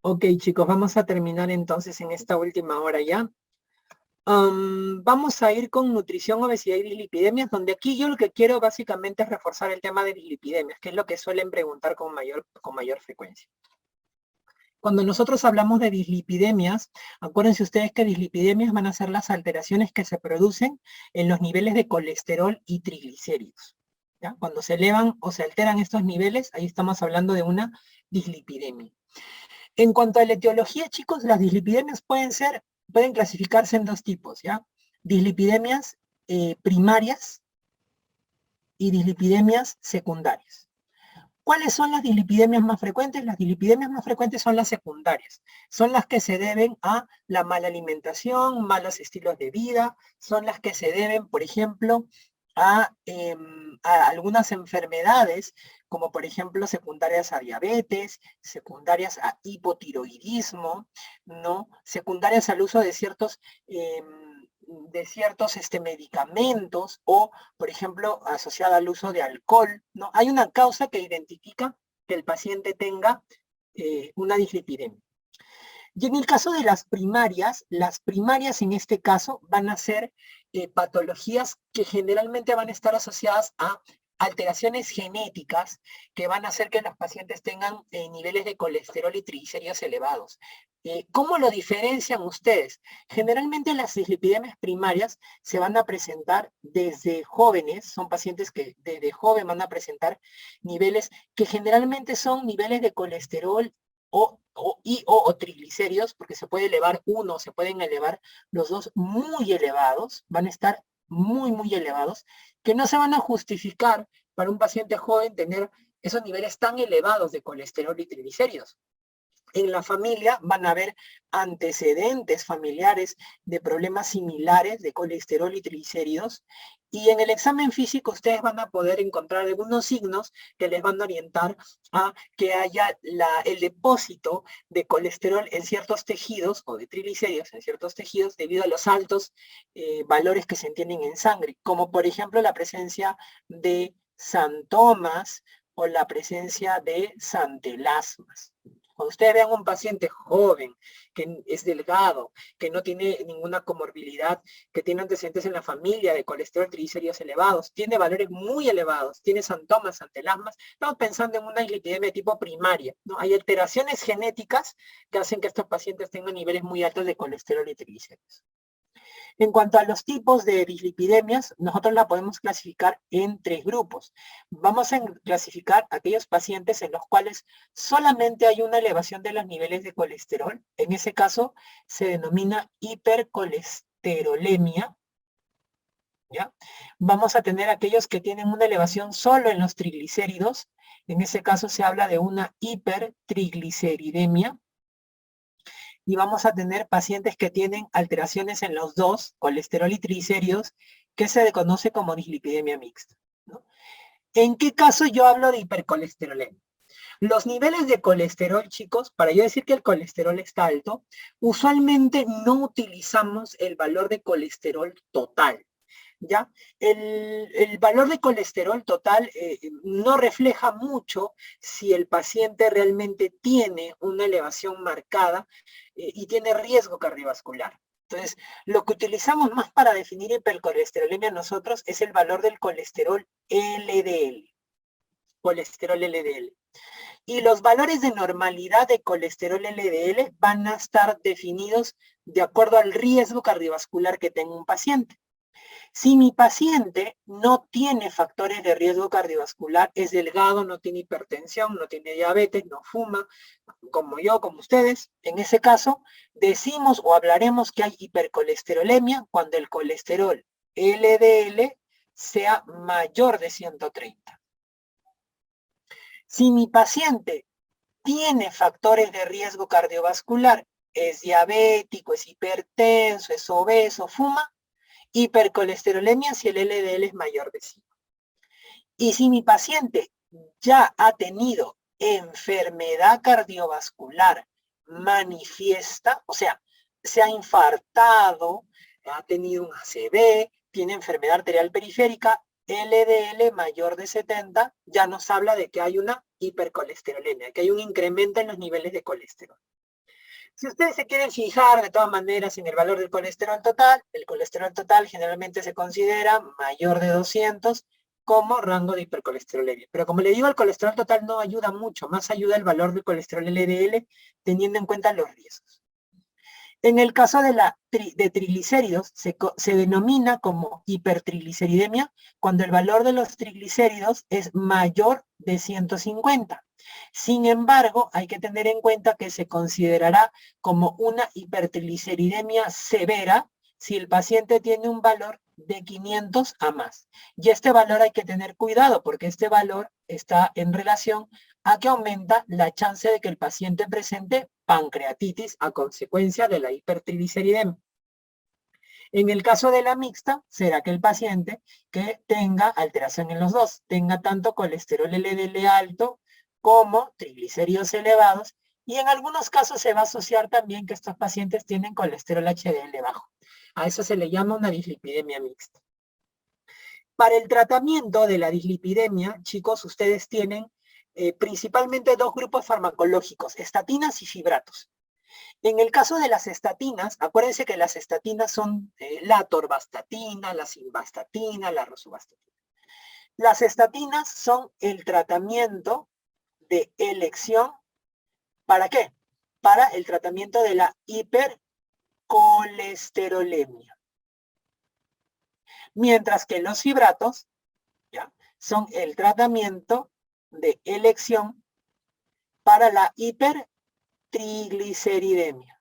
Ok, chicos, vamos a terminar entonces en esta última hora ya. Vamos a ir con nutrición, obesidad y dislipidemias, donde aquí yo lo que quiero básicamente es reforzar el tema de dislipidemias, que es lo que suelen preguntar con mayor frecuencia. Cuando nosotros hablamos de dislipidemias, acuérdense ustedes que dislipidemias van a ser las alteraciones que se producen en los niveles de colesterol y triglicéridos. ¿Ya? Cuando se elevan o se alteran estos niveles, ahí estamos hablando de una dislipidemia. En cuanto a la etiología, chicos, las dislipidemias pueden clasificarse en dos tipos, ¿ya? Dislipidemias primarias y dislipidemias secundarias. ¿Cuáles son las dislipidemias más frecuentes? Las dislipidemias más frecuentes son las secundarias. Son las que se deben a la mala alimentación, malos estilos de vida, son las que se deben, por ejemplo, a algunas enfermedades, como por ejemplo secundarias a diabetes, secundarias a hipotiroidismo, ¿no? Secundarias al uso de ciertos medicamentos o, por ejemplo, asociada al uso de alcohol, ¿no? Hay una causa que identifica que el paciente tenga una dislipidemia. Y en el caso de las primarias en este caso van a ser patologías que generalmente van a estar asociadas a alteraciones genéticas que van a hacer que los pacientes tengan niveles de colesterol y triglicéridos elevados. ¿Cómo lo diferencian ustedes? Generalmente las dislipidemias primarias se van a presentar desde jóvenes, son pacientes que desde joven van a presentar niveles que generalmente son niveles de colesterol o triglicéridos, porque se puede elevar uno, se pueden elevar los dos muy elevados, van a estar muy elevados, que no se van a justificar para un paciente joven tener esos niveles tan elevados de colesterol y triglicéridos. En la familia van a haber antecedentes familiares de problemas similares de colesterol y triglicéridos. Y en el examen físico ustedes van a poder encontrar algunos signos que les van a orientar a que haya el depósito de colesterol en ciertos tejidos o de triglicéridos en ciertos tejidos debido a los altos valores que se tienen en sangre, como por ejemplo la presencia de santomas o la presencia de santelasmas. Cuando ustedes vean un paciente joven, que es delgado, que no tiene ninguna comorbilidad, que tiene antecedentes en la familia de colesterol, triglicéridos elevados, tiene valores muy elevados, tiene santomas, santelasmas, estamos pensando en una dislipidemia de tipo primaria, ¿no? Hay alteraciones genéticas que hacen que estos pacientes tengan niveles muy altos de colesterol y triglicéridos. En cuanto a los tipos de dislipidemias, nosotros la podemos clasificar en tres grupos. Vamos a clasificar aquellos pacientes en los cuales solamente hay una elevación de los niveles de colesterol. En ese caso se denomina hipercolesterolemia. ¿Ya? Vamos a tener aquellos que tienen una elevación solo en los triglicéridos. En ese caso se habla de una hipertrigliceridemia. Y vamos a tener pacientes que tienen alteraciones en los dos, colesterol y triglicéridos, que se conoce como dislipidemia mixta, ¿no? ¿En qué caso yo hablo de hipercolesterolemia? Los niveles de colesterol, chicos, para yo decir que el colesterol está alto, usualmente no utilizamos el valor de colesterol total. ¿Ya? El valor de colesterol total no refleja mucho si el paciente realmente tiene una elevación marcada y tiene riesgo cardiovascular. Entonces, lo que utilizamos más para definir hipercolesterolemia nosotros es el valor del colesterol LDL. Colesterol LDL. Y los valores de normalidad de colesterol LDL van a estar definidos de acuerdo al riesgo cardiovascular que tenga un paciente. Si mi paciente no tiene factores de riesgo cardiovascular, es delgado, no tiene hipertensión, no tiene diabetes, no fuma, como yo, como ustedes, en ese caso, decimos o hablaremos que hay hipercolesterolemia cuando el colesterol LDL sea mayor de 130. Si mi paciente tiene factores de riesgo cardiovascular, es diabético, es hipertenso, es obeso, fuma, hipercolesterolemia si el LDL es mayor de 5. Y si mi paciente ya ha tenido enfermedad cardiovascular manifiesta, o sea, se ha infartado, ha tenido un ACV, tiene enfermedad arterial periférica, LDL mayor de 70, ya nos habla de que hay una hipercolesterolemia, que hay un incremento en los niveles de colesterol. Si ustedes se quieren fijar de todas maneras en el valor del colesterol total, el colesterol total generalmente se considera mayor de 200 como rango de hipercolesterolemia. Pero como le digo, el colesterol total no ayuda mucho, más ayuda el valor del colesterol LDL teniendo en cuenta los riesgos. En el caso de triglicéridos, se denomina como hipertrigliceridemia cuando el valor de los triglicéridos es mayor de 150. Sin embargo, hay que tener en cuenta que se considerará como una hipertrigliceridemia severa si el paciente tiene un valor de 500 a más. Y este valor hay que tener cuidado porque este valor está en relación a que aumenta la chance de que el paciente presente pancreatitis a consecuencia de la hipertrigliceridemia. En el caso de la mixta, será que el paciente que tenga alteración en los dos, tenga tanto colesterol LDL alto como triglicéridos elevados, y en algunos casos se va a asociar también que estos pacientes tienen colesterol HDL bajo. A eso se le llama una dislipidemia mixta. Para el tratamiento de la dislipidemia, chicos, ustedes tienen principalmente dos grupos farmacológicos, estatinas y fibratos. En el caso de las estatinas, acuérdense que las estatinas son la atorvastatina, la simvastatina, la rosuvastatina. Las estatinas son el tratamiento de elección, ¿para qué? Para el tratamiento de la hipercolesterolemia. Mientras que los fibratos, ¿ya?, son el tratamiento de elección para la hipertrigliceridemia.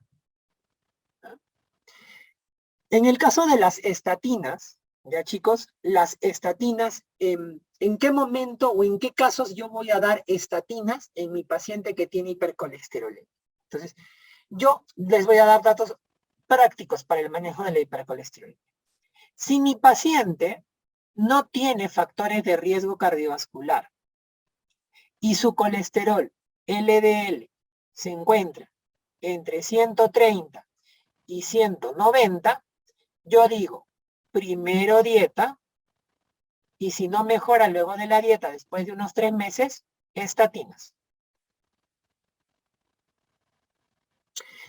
En el caso de las estatinas, ya chicos, las estatinas, ¿en qué momento o en qué casos yo voy a dar estatinas en mi paciente que tiene hipercolesterolemia? Entonces, yo les voy a dar datos prácticos para el manejo de la hipercolesterolemia. Si mi paciente no tiene factores de riesgo cardiovascular y su colesterol LDL se encuentra entre 130 y 190, yo digo, primero dieta, y si no mejora luego de la dieta, después de unos 3 meses, estatinas.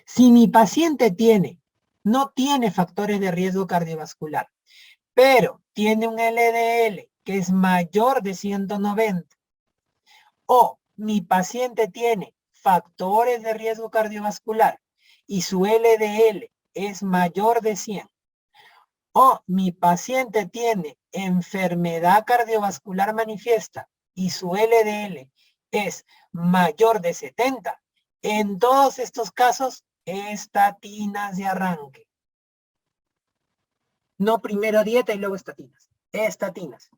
Si mi paciente no tiene factores de riesgo cardiovascular, pero tiene un LDL que es mayor de 190, o mi paciente tiene factores de riesgo cardiovascular y su LDL es mayor de 100, o mi paciente tiene enfermedad cardiovascular manifiesta y su LDL es mayor de 70, en todos estos casos, estatinas de arranque. No primero dieta y luego estatinas. Estatinas.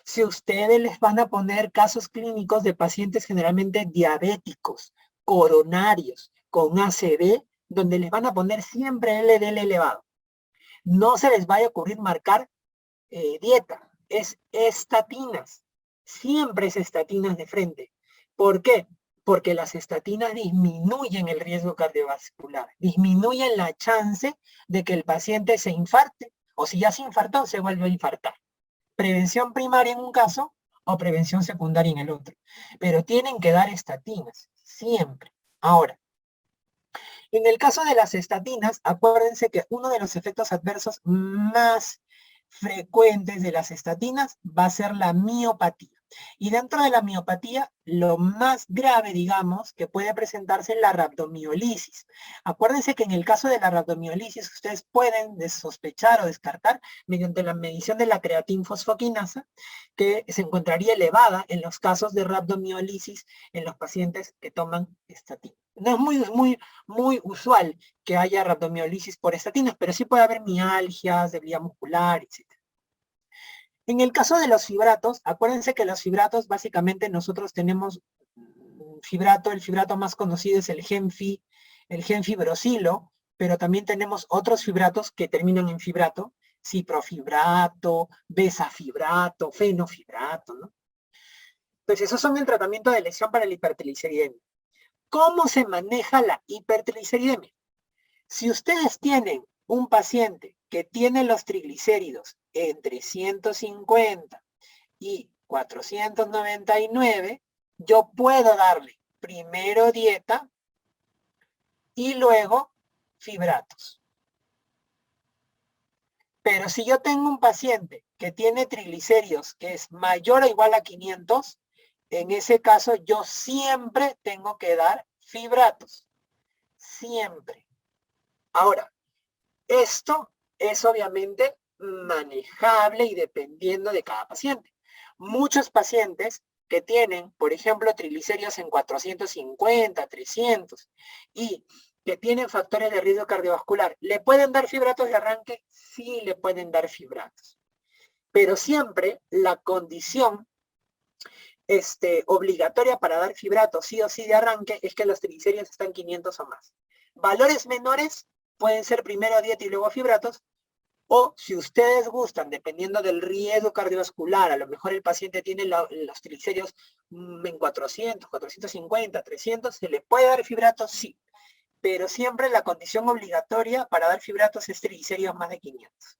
Si ustedes les van a poner casos clínicos de pacientes generalmente diabéticos, coronarios, con ACV, donde les van a poner siempre LDL elevado, no se les vaya a ocurrir marcar dieta, es estatinas. Siempre es estatinas de frente. ¿Por qué? Porque las estatinas disminuyen el riesgo cardiovascular, disminuyen la chance de que el paciente se infarte, o si ya se infartó, se vuelve a infartar. Prevención primaria en un caso o prevención secundaria en el otro. Pero tienen que dar estatinas, siempre. Ahora, en el caso de las estatinas, acuérdense que uno de los efectos adversos más frecuentes de las estatinas va a ser la miopatía. Y dentro de la miopatía, lo más grave, digamos, que puede presentarse es la rhabdomiolisis. Acuérdense que en el caso de la rhabdomiolisis, ustedes pueden sospechar o descartar mediante la medición de la creatinfosfoquinasa, que se encontraría elevada en los casos de rhabdomiolisis en los pacientes que toman estatina. No es muy usual que haya rhabdomiolisis por estatinas, pero sí puede haber mialgias, debilidad muscular, etc. En el caso de los fibratos, acuérdense que los fibratos, básicamente nosotros tenemos fibrato, el fibrato más conocido es el genfibrosilo, pero también tenemos otros fibratos que terminan en fibrato, ciprofibrato, besafibrato, fenofibrato, ¿no? Pues esos son el tratamiento de elección para la hipertrigliceridemia. ¿Cómo se maneja la hipertrigliceridemia? Si ustedes tienen un paciente que tiene los triglicéridos entre 150 y 499, yo puedo darle primero dieta y luego fibratos. Pero si yo tengo un paciente que tiene triglicéridos que es mayor o igual a 500, en ese caso yo siempre tengo que dar fibratos. Siempre. Ahora, esto es obviamente manejable y dependiendo de cada paciente. Muchos pacientes que tienen, por ejemplo, triglicéridos en 450, 300 y que tienen factores de riesgo cardiovascular, ¿le pueden dar fibratos de arranque? Sí, le pueden dar fibratos. Pero siempre la condición obligatoria para dar fibratos sí o sí de arranque es que los triglicéridos están 500 o más. Valores menores pueden ser primero dieta y luego fibratos, o si ustedes gustan, dependiendo del riesgo cardiovascular, a lo mejor el paciente tiene los triglicéridos en 400, 450, 300, ¿se le puede dar fibratos? Sí. Pero siempre la condición obligatoria para dar fibratos es triglicéridos más de 500.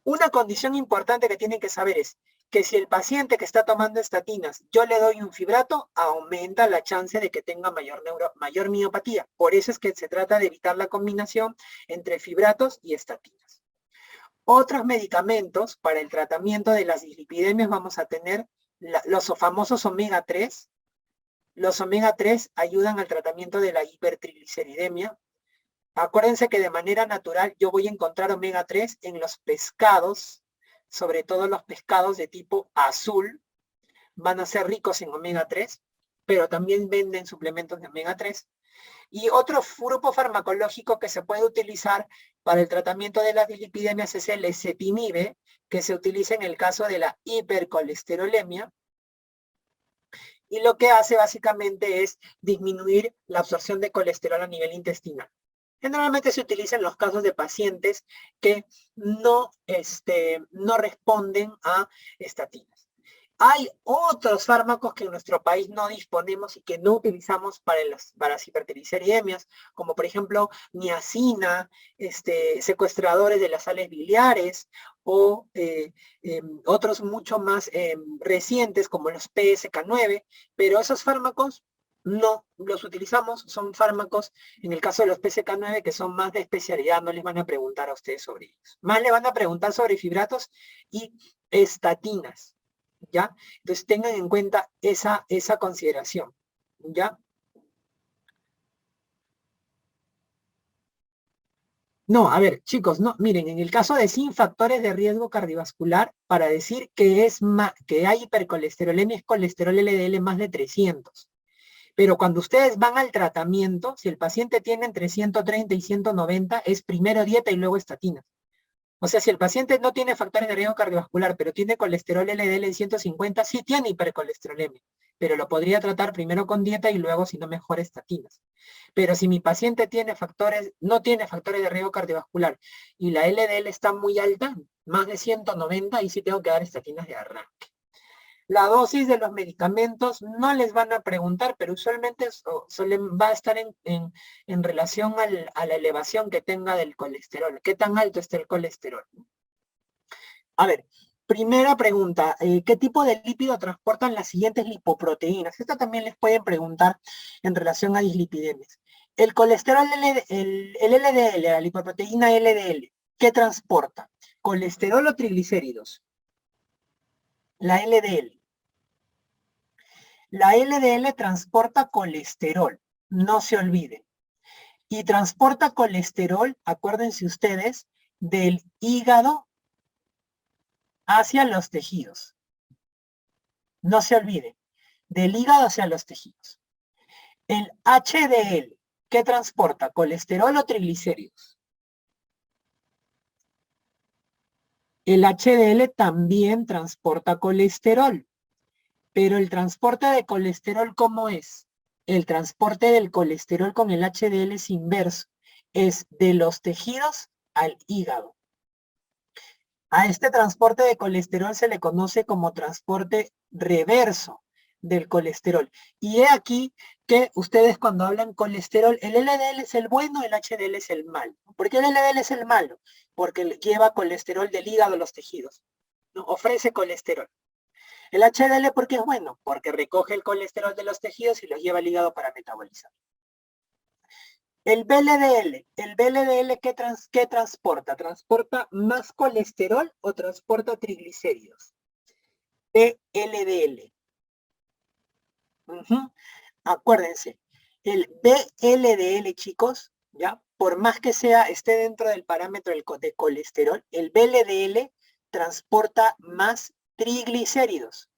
Una condición importante que tienen que saber es que si el paciente que está tomando estatinas, yo le doy un fibrato, aumenta la chance de que tenga mayor miopatía. Por eso es que se trata de evitar la combinación entre fibratos y estatinas. Otros medicamentos para el tratamiento de las dislipidemias vamos a tener los famosos omega 3. Los omega 3 ayudan al tratamiento de la hipertrigliceridemia. Acuérdense que de manera natural yo voy a encontrar omega 3 en los pescados, sobre todo los pescados de tipo azul, van a ser ricos en omega 3, pero también venden suplementos de omega 3. Y otro grupo farmacológico que se puede utilizar para el tratamiento de las dislipidemias es el ezetimibe, que se utiliza en el caso de la hipercolesterolemia. Y lo que hace básicamente es disminuir la absorción de colesterol a nivel intestinal. Generalmente se utiliza en los casos de pacientes que no responden a estatinas. Hay otros fármacos que en nuestro país no disponemos y que no utilizamos para las hipertrigliceridemias, como por ejemplo niacina, secuestradores de las sales biliares o otros mucho más recientes como los PSK9, pero esos fármacos no los utilizamos, son fármacos, en el caso de los PSK9, que son más de especialidad, no les van a preguntar a ustedes sobre ellos. Más le van a preguntar sobre fibratos y estatinas. ¿Ya? Entonces tengan en cuenta esa consideración, ¿ya? No, a ver, chicos, no, miren, en el caso de sin factores de riesgo cardiovascular, para decir que que hay hipercolesterolemia, es colesterol LDL más de 300. Pero cuando ustedes van al tratamiento, si el paciente tiene entre 130 y 190, es primero dieta y luego estatinas. O sea, si el paciente no tiene factores de riesgo cardiovascular, pero tiene colesterol LDL en 150, sí tiene hipercolesterolemia, pero lo podría tratar primero con dieta y luego, si no mejor, estatinas. Pero si mi paciente no tiene factores de riesgo cardiovascular y la LDL está muy alta, más de 190, y sí tengo que dar estatinas de arranque. La dosis de los medicamentos no les van a preguntar, pero usualmente va a estar en relación a la elevación que tenga del colesterol. ¿Qué tan alto está el colesterol? A ver, primera pregunta. ¿Qué tipo de lípido transportan las siguientes lipoproteínas? Esta también les pueden preguntar en relación a dislipidemias. El colesterol, el LDL, la lipoproteína LDL, ¿qué transporta? ¿Colesterol o triglicéridos? La LDL. La LDL transporta colesterol, no se olviden. Y transporta colesterol, acuérdense ustedes, del hígado hacia los tejidos. No se olviden, del hígado hacia los tejidos. El HDL, ¿qué transporta? ¿Colesterol o triglicéridos? El HDL también transporta colesterol. Pero el transporte de colesterol, ¿cómo es? El transporte del colesterol con el HDL es inverso. Es de los tejidos al hígado. A este transporte de colesterol se le conoce como transporte reverso del colesterol. Y he aquí que ustedes cuando hablan colesterol, el LDL es el bueno, el HDL es el malo. ¿Por qué el LDL es el malo? Porque lleva colesterol del hígado a los tejidos. ¿No? Ofrece colesterol. El HDL, ¿por qué es bueno? Porque recoge el colesterol de los tejidos y los lleva al hígado para metabolizar. El VLDL ¿qué transporta? ¿Transporta más colesterol o transporta triglicéridos? VLDL. Acuérdense, el VLDL, chicos, ¿ya? Por más que esté dentro del parámetro de colesterol, el VLDL transporta más triglicéridos.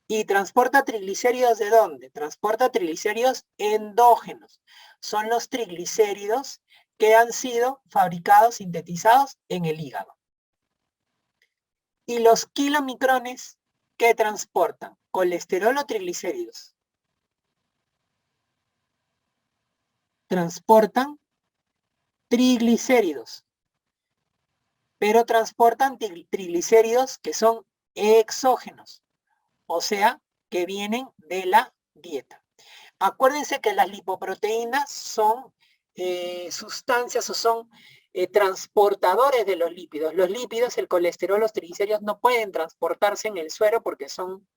¿Y transporta triglicéridos de dónde? Transporta triglicéridos endógenos. Son los triglicéridos que han sido fabricados, sintetizados en el hígado. ¿Y los kilomicrones qué transportan? ¿Colesterol o triglicéridos? Transportan triglicéridos, pero transportan triglicéridos que son exógenos, o sea, que vienen de la dieta. Acuérdense que las lipoproteínas son sustancias o son transportadores de los lípidos. Los lípidos, el colesterol, los triglicéridos no pueden transportarse en el suero porque son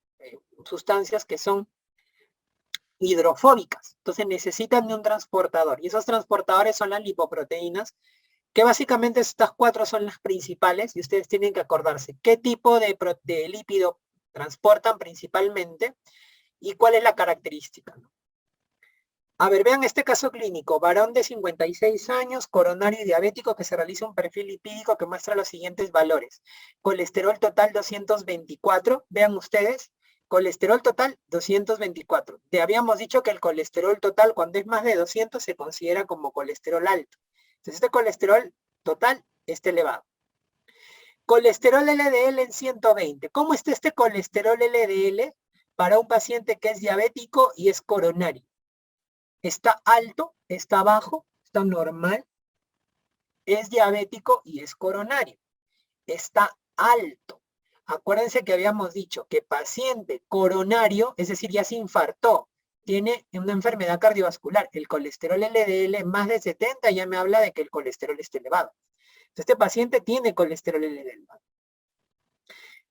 sustancias que son hidrofóbicas. Entonces necesitan de un transportador. Y esos transportadores son las lipoproteínas, que básicamente estas 4 son las principales y ustedes tienen que acordarse qué tipo de lípido transportan principalmente y cuál es la característica, ¿no? A ver, vean este caso clínico, varón de 56 años, coronario y diabético, que se realiza un perfil lipídico que muestra los siguientes valores. Colesterol total 224, vean ustedes, colesterol total 224. Te habíamos dicho que el colesterol total cuando es más de 200 se considera como colesterol alto. Entonces este colesterol total está elevado. Colesterol LDL en 120. ¿Cómo está este colesterol LDL para un paciente que es diabético y es coronario? ¿Está alto? ¿Está bajo? ¿Está normal? Es diabético y es coronario. Está alto. Acuérdense que habíamos dicho que paciente coronario, es decir, ya se infartó, tiene una enfermedad cardiovascular. El colesterol LDL más de 70 ya me habla de que el colesterol está elevado. Entonces, este paciente tiene colesterol LDL.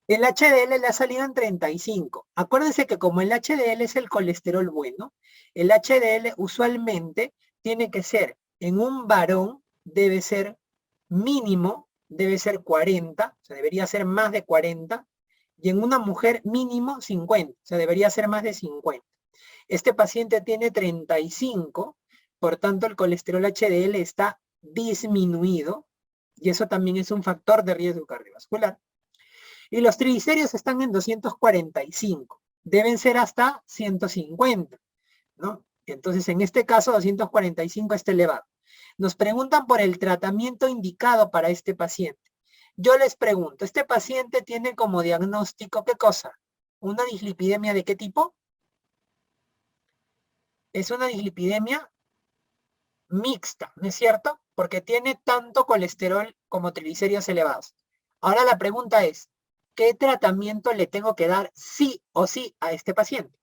El HDL le ha salido en 35. Acuérdense que como el HDL es el colesterol bueno, el HDL usualmente tiene que ser, en un varón debe ser mínimo, debe ser 40, o sea, debería ser más de 40, y en una mujer mínimo 50, o sea, debería ser más de 50. Este paciente tiene 35, por tanto el colesterol HDL está disminuido, y eso también es un factor de riesgo cardiovascular. Y los triglicéridos están en 245. Deben ser hasta 150, ¿no? Entonces, en este caso, 245 está elevado. Nos preguntan por el tratamiento indicado para este paciente. Yo les pregunto, ¿este paciente tiene como diagnóstico qué cosa? ¿Una dislipidemia de qué tipo? Es una dislipidemia mixta, ¿no es cierto? Porque tiene tanto colesterol como triglicéridos elevados. Ahora la pregunta es, ¿qué tratamiento le tengo que dar sí o sí a este paciente?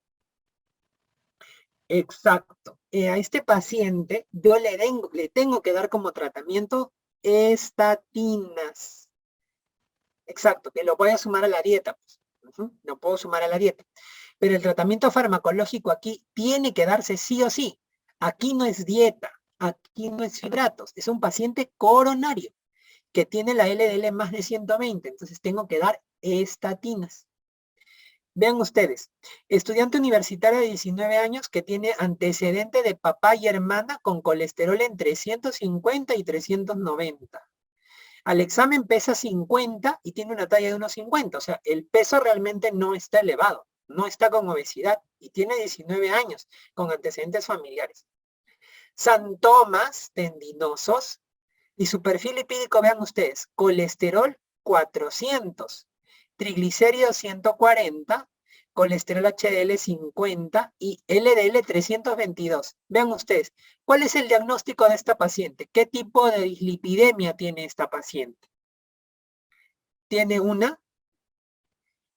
Exacto. A este paciente yo le tengo que dar como tratamiento estatinas. Exacto, que lo voy a sumar a la dieta. Pues. Lo puedo sumar a la dieta. Pero el tratamiento farmacológico aquí tiene que darse sí o sí. Aquí no es dieta, aquí no es fibratos, es un paciente coronario que tiene la LDL más de 120, entonces tengo que dar estatinas. Vean ustedes, estudiante universitario de 19 años que tiene antecedente de papá y hermana con colesterol entre 150 y 390. Al examen pesa 50 y tiene una talla de 1,50, o sea, el peso realmente no está elevado, no está con obesidad y tiene 19 años con antecedentes familiares. Santomas tendinosos y su perfil lipídico, vean ustedes, colesterol 400, triglicéridos 140, colesterol HDL 50 y LDL 322. Vean ustedes, ¿cuál es el diagnóstico de esta paciente? ¿Qué tipo de dislipidemia tiene esta paciente? ¿Tiene una?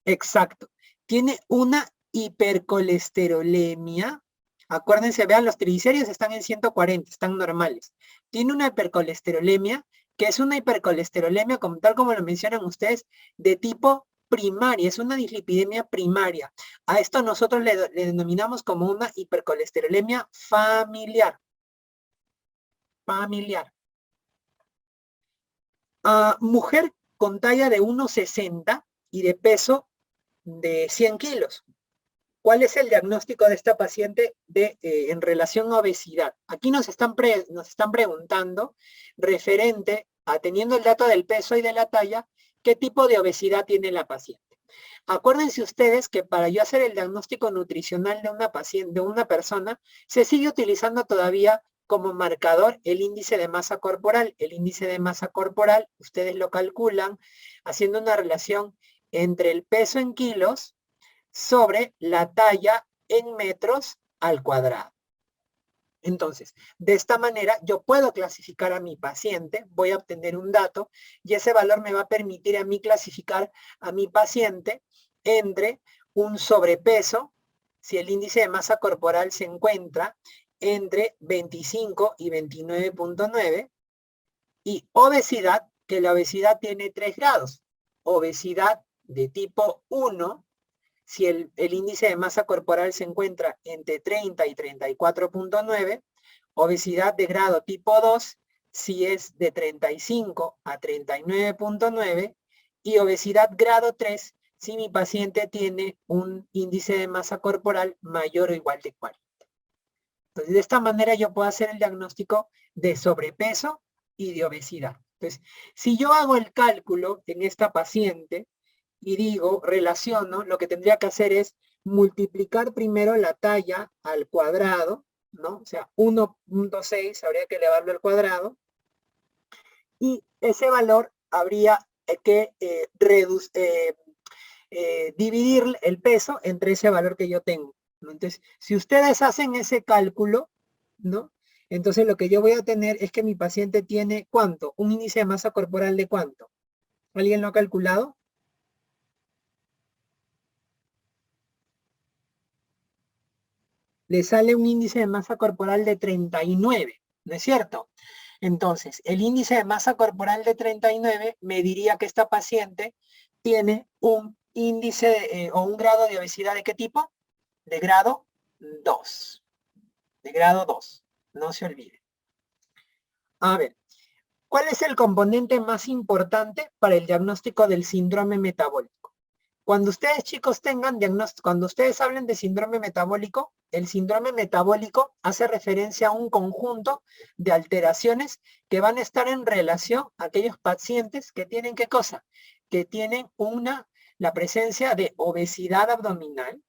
Exacto. Tiene una hipercolesterolemia. Acuérdense, vean, los triglicéridos están en 140, están normales. Tiene una hipercolesterolemia, que es una hipercolesterolemia, como tal como lo mencionan ustedes, de tipo primaria, es una dislipidemia primaria. A esto nosotros le denominamos como una hipercolesterolemia familiar. Familiar. Mujer con talla de 1,60 y de peso de 100 kilos. ¿Cuál es el diagnóstico de esta paciente en relación a obesidad? Aquí nos están preguntando, referente a teniendo el dato del peso y de la talla, ¿qué tipo de obesidad tiene la paciente? Acuérdense ustedes que para yo hacer el diagnóstico nutricional de una paciente, de una persona, se sigue utilizando todavía como marcador el índice de masa corporal. El índice de masa corporal, ustedes lo calculan haciendo una relación entre el peso en kilos sobre la talla en metros al cuadrado. Entonces, de esta manera yo puedo clasificar a mi paciente, voy a obtener un dato y ese valor me va a permitir a mí clasificar a mi paciente entre un sobrepeso, si el índice de masa corporal se encuentra entre 25 y 29.9, y obesidad, que la obesidad tiene 3 grados. Obesidad de tipo 1, si el índice de masa corporal se encuentra entre 30 y 34.9, obesidad de grado tipo 2, si es de 35 a 39.9, y obesidad grado 3, si mi paciente tiene un índice de masa corporal mayor o igual de 40. Entonces, de esta manera yo puedo hacer el diagnóstico de sobrepeso y de obesidad. Entonces, si yo hago el cálculo en esta paciente, y digo, relaciono, lo que tendría que hacer es multiplicar primero la talla al cuadrado, ¿no? O sea, 1.6 habría que elevarlo al cuadrado, y ese valor habría que dividir el peso entre ese valor que yo tengo, ¿no? Entonces, si ustedes hacen ese cálculo, ¿no? Entonces lo que yo voy a tener es que mi paciente tiene, ¿cuánto? Un índice de masa corporal de ¿cuánto? ¿Alguien lo ha calculado? Le sale un índice de masa corporal de 39, ¿no es cierto? Entonces, el índice de masa corporal de 39 me diría que esta paciente tiene un índice o un grado de obesidad ¿de qué tipo? De grado 2. De grado 2. No se olvide. A ver, ¿cuál es el componente más importante para el diagnóstico del síndrome metabólico? Cuando ustedes, chicos, tengan diagnóstico, cuando ustedes hablen de síndrome metabólico, el síndrome metabólico hace referencia a un conjunto de alteraciones que van a estar en relación a aquellos pacientes que tienen, ¿qué cosa? Que tienen la presencia de obesidad abdominal,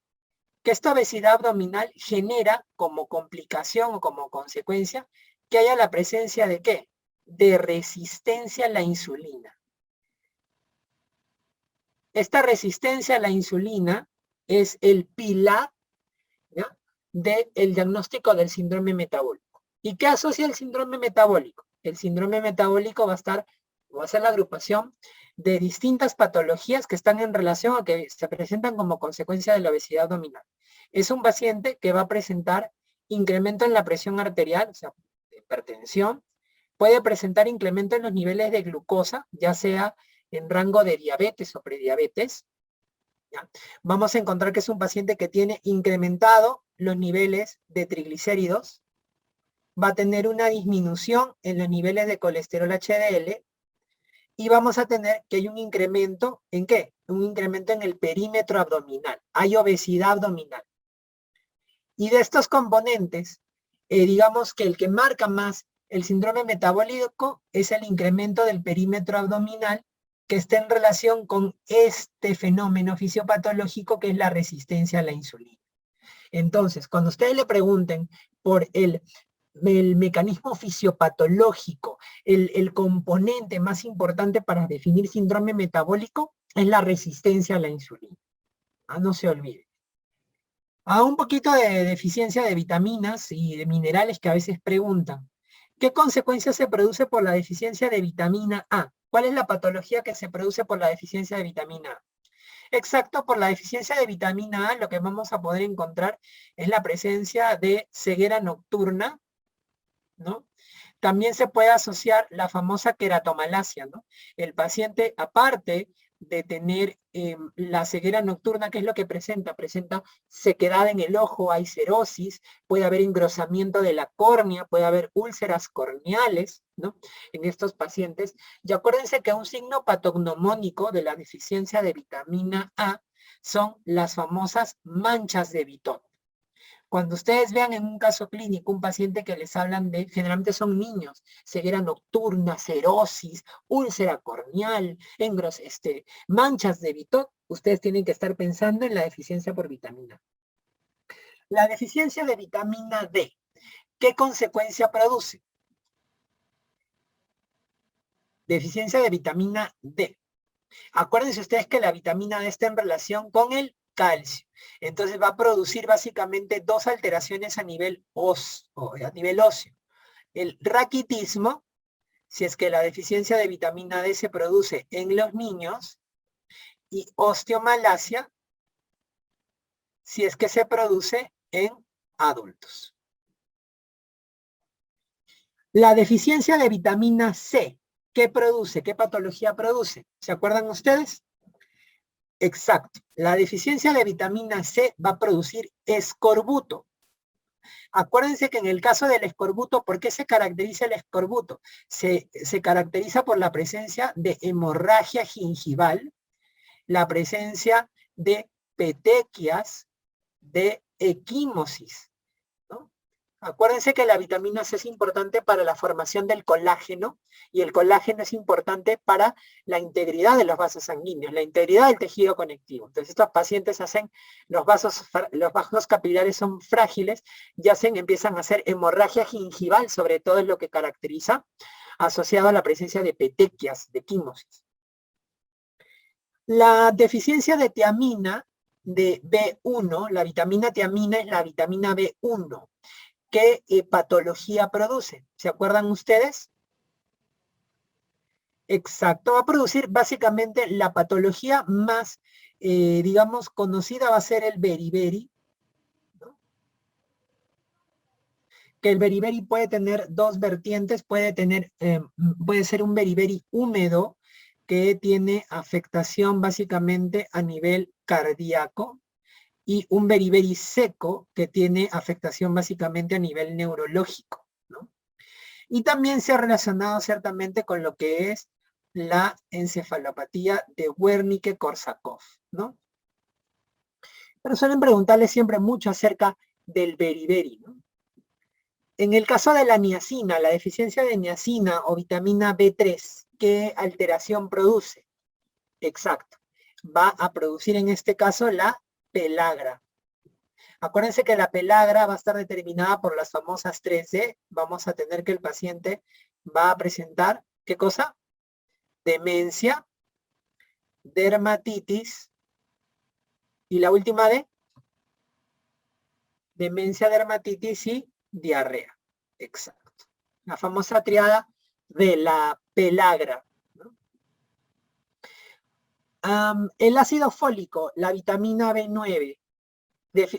que esta obesidad abdominal genera como complicación o como consecuencia que haya la presencia de ¿qué? De resistencia a la insulina. Esta resistencia a la insulina es el pilar del diagnóstico del síndrome metabólico. ¿Y qué asocia el síndrome metabólico? El síndrome metabólico va a ser la agrupación de distintas patologías que están en relación a que se presentan como consecuencia de la obesidad abdominal. Es un paciente que va a presentar incremento en la presión arterial, o sea, hipertensión, puede presentar incremento en los niveles de glucosa, ya sea en rango de diabetes o prediabetes. ¿Ya? Vamos a encontrar que es un paciente que tiene incrementado los niveles de triglicéridos, va a tener una disminución en los niveles de colesterol HDL, y vamos a tener que hay un incremento, ¿en qué? Un incremento en el perímetro abdominal. Hay obesidad abdominal. Y de estos componentes, digamos que el que marca más el síndrome metabólico es el incremento del perímetro abdominal, que está en relación con este fenómeno fisiopatológico que es la resistencia a la insulina. Entonces, cuando ustedes le pregunten por el mecanismo fisiopatológico, el componente más importante para definir síndrome metabólico es la resistencia a la insulina. No se olvide. Un poquito de deficiencia de vitaminas y de minerales que a veces preguntan. ¿Qué consecuencias se produce por la deficiencia de vitamina A? ¿Cuál es la patología que se produce por la deficiencia de vitamina A? Exacto, por la deficiencia de vitamina A lo que vamos a poder encontrar es la presencia de ceguera nocturna, ¿no? También se puede asociar la famosa queratomalacia, ¿no? El paciente, aparte de tener la ceguera nocturna, ¿qué es lo que presenta? Presenta sequedad en el ojo, hay cerosis, puede haber engrosamiento de la córnea, puede haber úlceras corneales, ¿no? En estos pacientes. Y acuérdense que un signo patognomónico de la deficiencia de vitamina A son las famosas manchas de Bitot. Cuando ustedes vean en un caso clínico un paciente que les hablan de, generalmente son niños, ceguera nocturna, cerosis, úlcera corneal, manchas de Bitot, ustedes tienen que estar pensando en la deficiencia por vitamina. La deficiencia de vitamina D, ¿qué consecuencia produce? Deficiencia de vitamina D. Acuérdense ustedes que la vitamina D está en relación con el calcio. Entonces va a producir básicamente dos alteraciones a nivel óseo. El raquitismo, si es que la deficiencia de vitamina D se produce en los niños, y osteomalacia, si es que se produce en adultos. La deficiencia de vitamina C, ¿qué produce? ¿Qué patología produce? ¿Se acuerdan ustedes? Exacto. La deficiencia de vitamina C va a producir escorbuto. Acuérdense que en el caso del escorbuto, ¿por qué se caracteriza el escorbuto? Se caracteriza por la presencia de hemorragia gingival, la presencia de petequias, de equimosis, ¿no? Acuérdense que la vitamina C es importante para la formación del colágeno y el colágeno es importante para la integridad de los vasos sanguíneos, la integridad del tejido conectivo. Entonces estos pacientes hacen, los vasos capilares son frágiles y empiezan a hacer hemorragia gingival, sobre todo es lo que caracteriza, asociado a la presencia de petequias, de equimosis. La deficiencia de tiamina de B1, la vitamina tiamina es la vitamina B1. ¿Qué patología produce? ¿Se acuerdan ustedes? Exacto, va a producir básicamente la patología más, digamos, conocida va a ser el beriberi, ¿no? Que el beriberi puede tener dos vertientes, puede ser un beriberi húmedo que tiene afectación básicamente a nivel cardíaco, y un beriberi seco que tiene afectación básicamente a nivel neurológico, ¿no? Y también se ha relacionado ciertamente con lo que es la encefalopatía de Wernicke-Korsakoff, ¿no? Pero suelen preguntarle siempre mucho acerca del beriberi, ¿no? En el caso de la niacina, la deficiencia de niacina o vitamina B3, ¿qué alteración produce? Exacto. Va a producir en este caso la pelagra. Acuérdense que la pelagra va a estar determinada por las famosas 3D. Vamos a tener que el paciente va a presentar, ¿qué cosa? Demencia, dermatitis, y la última D, demencia, dermatitis y diarrea. Exacto. La famosa triada de la pelagra, ¿no? El ácido fólico, la vitamina B9,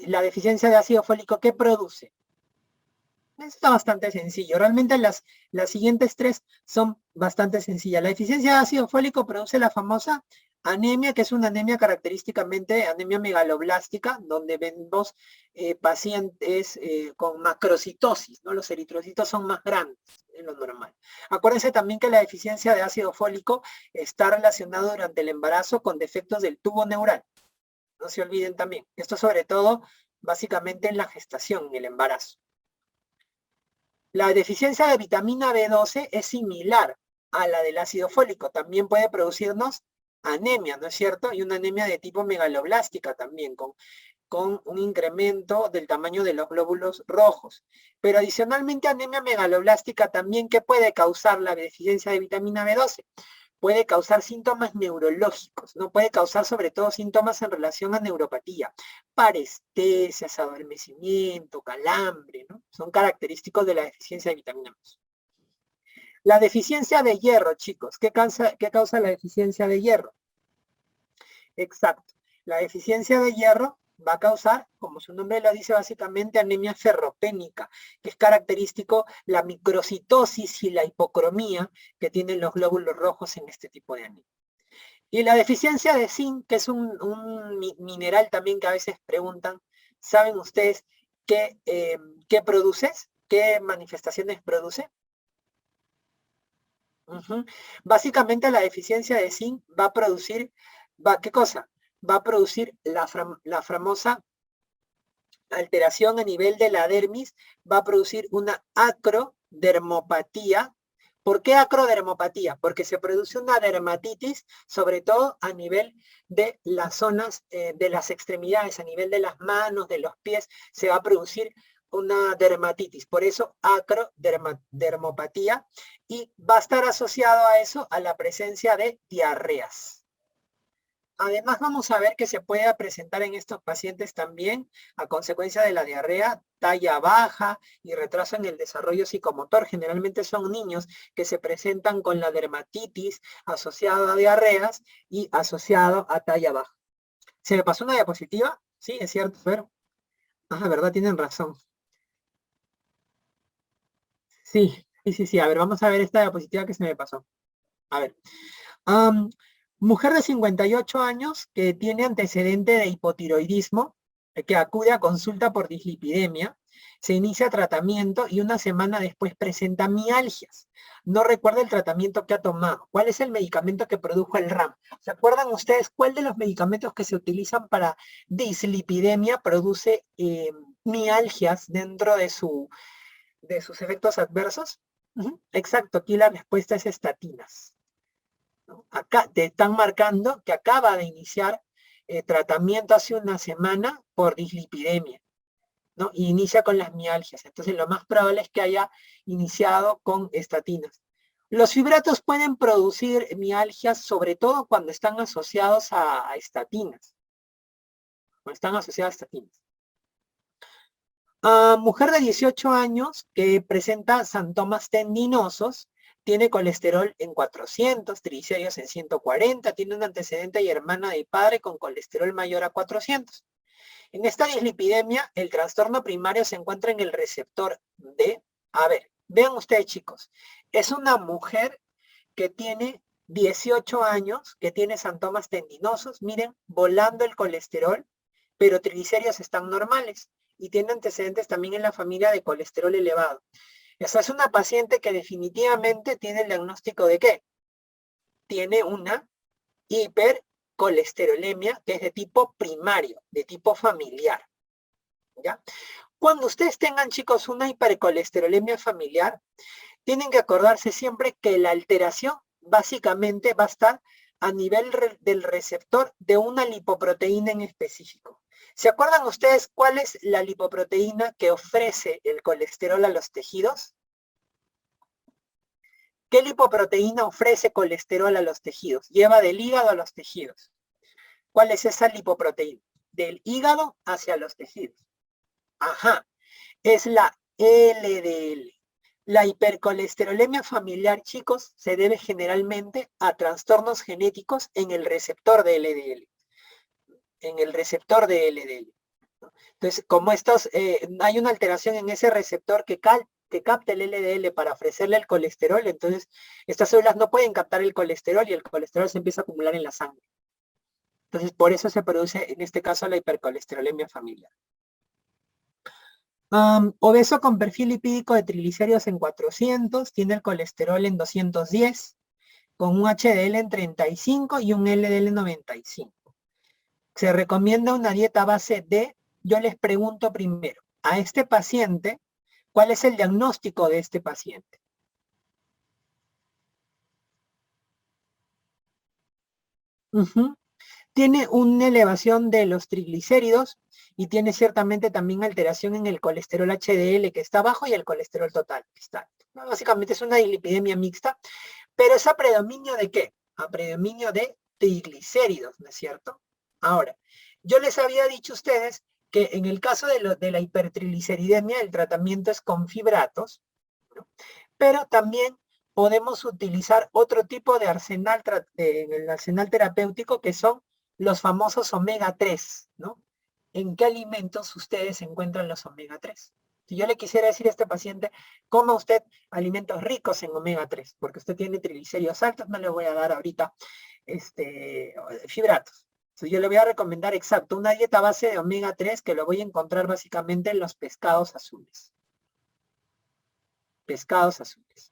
la deficiencia de ácido fólico, ¿qué produce? Está bastante sencillo. Realmente las siguientes tres son bastante sencillas. La deficiencia de ácido fólico produce la famosa anemia, que es una anemia característicamente anemia megaloblástica, donde vemos pacientes con macrocitosis, ¿no? Los eritrocitos son más grandes en lo normal. Acuérdense también que la deficiencia de ácido fólico está relacionada durante el embarazo con defectos del tubo neural. No se olviden también. Esto sobre todo, básicamente en la gestación, en el embarazo. La deficiencia de vitamina B12 es similar a la del ácido fólico. También puede producirnos anemia, ¿no es cierto? Y una anemia de tipo megaloblástica también, con un incremento del tamaño de los glóbulos rojos. Pero adicionalmente anemia megaloblástica también, ¿qué puede causar la deficiencia de vitamina B12? Puede causar síntomas neurológicos, ¿no? Puede causar sobre todo síntomas en relación a neuropatía, parestesias, adormecimiento, calambre, ¿no? Son característicos de la deficiencia de vitamina B. La deficiencia de hierro, chicos, ¿qué causa la deficiencia de hierro? Exacto. La deficiencia de hierro va a causar, como su nombre lo dice, básicamente anemia ferropénica, que es característico la microcitosis y la hipocromía que tienen los glóbulos rojos en este tipo de anemia. Y la deficiencia de zinc, que es mineral también que a veces preguntan, ¿saben ustedes qué produces? ¿Qué manifestaciones produce? Ujú. Básicamente la deficiencia de zinc va a producir, ¿qué cosa? Va a producir la famosa alteración a nivel de la dermis, va a producir una acrodermopatía. ¿Por qué acrodermopatía? Porque se produce una dermatitis, sobre todo a nivel de las zonas de las extremidades, a nivel de las manos, de los pies, se va a producir una dermatitis. Por eso acrodermopatía, y va a estar asociado a eso, a la presencia de diarreas. Además, vamos a ver que se puede presentar en estos pacientes también, a consecuencia de la diarrea, talla baja y retraso en el desarrollo psicomotor. Generalmente son niños que se presentan con la dermatitis asociado a diarreas y asociado a talla baja. ¿Se me pasó una diapositiva? Sí, es cierto, pero... Ah, verdad, tienen razón. Sí, sí, sí, sí. A ver, vamos a ver esta diapositiva que se me pasó. A ver. Am, Mujer de 58 años que tiene antecedente de hipotiroidismo, que acude a consulta por dislipidemia, se inicia tratamiento y una semana después presenta mialgias. No recuerda el tratamiento que ha tomado. ¿Cuál es el medicamento que produjo el RAM? ¿Se acuerdan ustedes cuál de los medicamentos que se utilizan para dislipidemia produce mialgias dentro de sus efectos adversos? Ujú. Exacto, aquí la respuesta es estatinas, ¿no? Acá te están marcando que acaba de iniciar tratamiento hace una semana por dislipidemia, ¿no? Y inicia con las mialgias. Entonces lo más probable es que haya iniciado con estatinas. Los fibratos pueden producir mialgias, sobre todo cuando están asociados a estatinas. Cuando están asociados a estatinas. Mujer de 18 años que presenta santomas tendinosos, tiene colesterol en 400, triglicéridos en 140, tiene un antecedente y hermana de padre con colesterol mayor a 400. En esta dislipidemia, el trastorno primario se encuentra en el receptor D. A ver, vean ustedes, chicos, es una mujer que tiene 18 años, que tiene santomas tendinosos, miren, volando el colesterol, pero triglicéridos están normales y tiene antecedentes también en la familia de colesterol elevado. Esa es una paciente que definitivamente tiene el diagnóstico de ¿qué? Tiene una hipercolesterolemia que es de tipo primario, de tipo familiar, ¿ya? Cuando ustedes tengan, chicos, una hipercolesterolemia familiar, tienen que acordarse siempre que la alteración básicamente va a estar a nivel del receptor de una lipoproteína en específico. ¿Se acuerdan ustedes cuál es la lipoproteína que ofrece el colesterol a los tejidos? ¿Qué lipoproteína ofrece colesterol a los tejidos? Lleva del hígado a los tejidos. ¿Cuál es esa lipoproteína? Del hígado hacia los tejidos. Ajá, es la LDL. La hipercolesterolemia familiar, chicos, se debe generalmente a trastornos genéticos en el receptor de LDL. En el receptor de LDL. Entonces, como hay una alteración en ese receptor que capta el LDL para ofrecerle el colesterol, entonces estas células no pueden captar el colesterol y el colesterol se empieza a acumular en la sangre. Entonces, por eso se produce, en este caso, la hipercolesterolemia familiar. Obeso con perfil lipídico de triglicéridos en 400, tiene el colesterol en 210, con un HDL en 35 y un LDL en 95. Se recomienda una dieta a base de, yo les pregunto primero, a este paciente, ¿cuál es el diagnóstico de este paciente? Tiene una elevación de los triglicéridos y tiene ciertamente también alteración en el colesterol HDL que está bajo y el colesterol total que está alto. Básicamente es una dislipidemia mixta, pero es a predominio de ¿qué? A predominio de triglicéridos, ¿no es cierto? Ahora, yo les había dicho a ustedes que en el caso de la hipertrigliceridemia el tratamiento es con fibratos, ¿no? Pero también podemos utilizar otro tipo de arsenal, en el arsenal terapéutico que son los famosos omega 3, ¿no? ¿En qué alimentos ustedes encuentran los omega 3? Si yo le quisiera decir a este paciente, coma usted alimentos ricos en omega 3, porque usted tiene triglicéridos altos, no le voy a dar ahorita fibratos. Entonces yo le voy a recomendar exacto una dieta base de omega 3 que lo voy a encontrar básicamente en los pescados azules. Pescados azules.